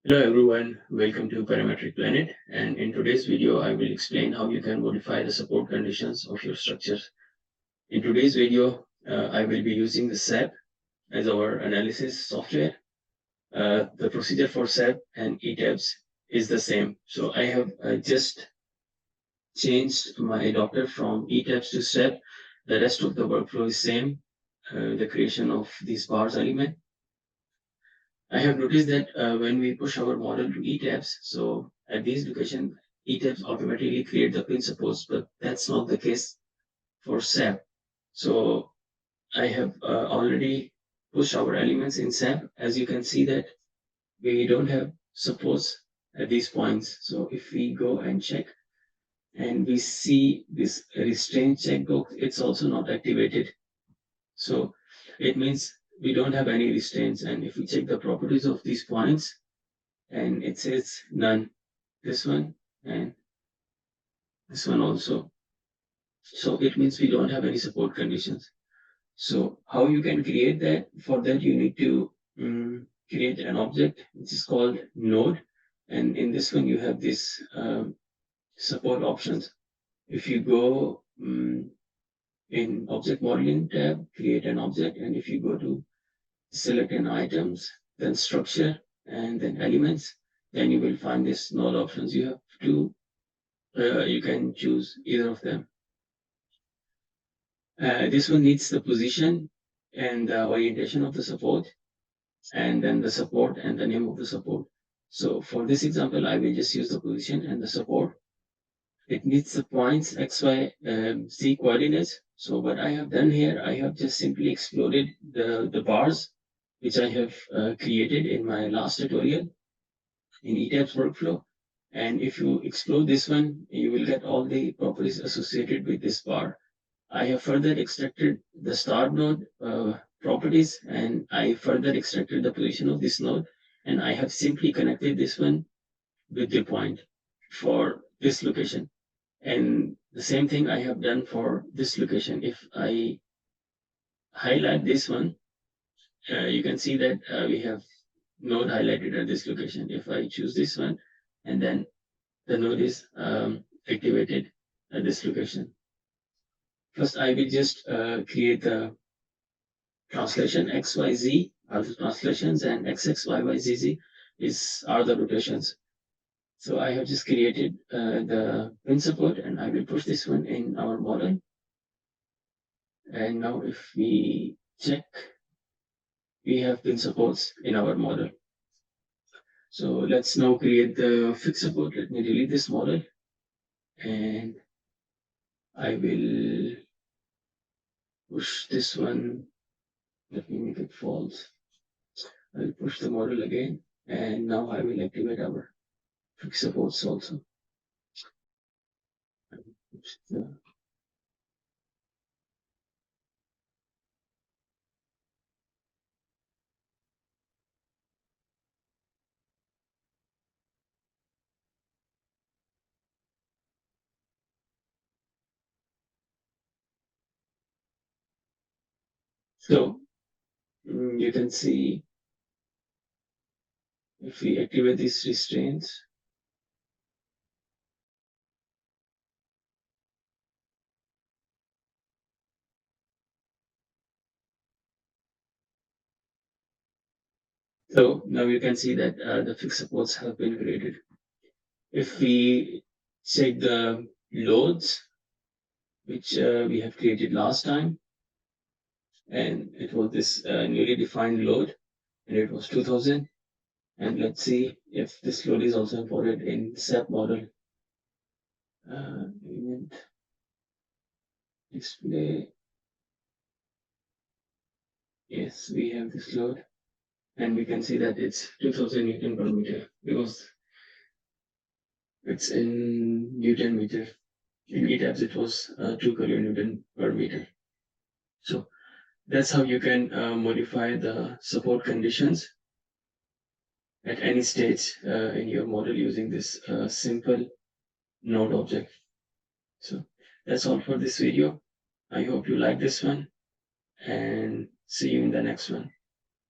Hello everyone, welcome to Parametric Planet, and in today's video I will explain how you can modify the support conditions of your structures. In today's video I will be using the SAP as our analysis software. The procedure for SAP and Etabs is the same. So I have just changed my adapter from Etabs to SAP. The rest of the workflow is same, the creation of these bars element. I have noticed that when we push our model to Etabs, so at this location, Etabs automatically create the pin supports, but that's not the case for SAP. So I have already pushed our elements in SAP. As you can see that we don't have supports at these points. So if we go and check and we see this restraint checkbox, it's also not activated. So it means we don't have any restraints. And if we check the properties of these points, and it says none, this one and this one also. So it means we don't have any support conditions. So how you can create that? For that you need to create an object which is called node, and in this one you have this support options. If you go in object modeling tab, create an object, and if you go to select an items, then structure, and then elements, then you will find this node options. You have to you can choose either of them. This one needs the position and the orientation of the support, and then the support and the name of the support. So for this example, I will just use the position and the support. It needs the points x, y, z coordinates. So what I have done here, I have just simply exploded the bars which I have created in my last tutorial in Etabs workflow. And if you explode this one, you will get all the properties associated with this bar. I have further extracted the start node properties, and I further extracted the position of this node, and I have simply connected this one with the point for this location. And the same thing I have done for this location. If I highlight this one, you can see that we have node highlighted at this location. If I choose this one, and then the node is activated at this location. First, I will just create the translation XYZ are the translations, and XXYYZZ are the rotations. So I have just created the pin support, and I will push this one in our model. And now if we check, we have pin supports in our model. So let's now create the fixed support. Let me delete this model, and I will push this one. Let me make it false. I will push the model again, and now I will activate our fixed supports also. So you can see if we activate these restraints, so now you can see that the fixed supports have been created. If we check the loads, which we have created last time, and it was this newly defined load, and it was 2000. And let's see if this load is also imported in SAP model. Element display. Yes, we have this load, and we can see that it's 2000 Newton per meter because it's in Newton meter. In Etabs, it was 2 kilonewton per meter. So that's how you can modify the support conditions at any stage in your model using this simple node object. So that's all for this video. I hope you like this one, and see you in the next one.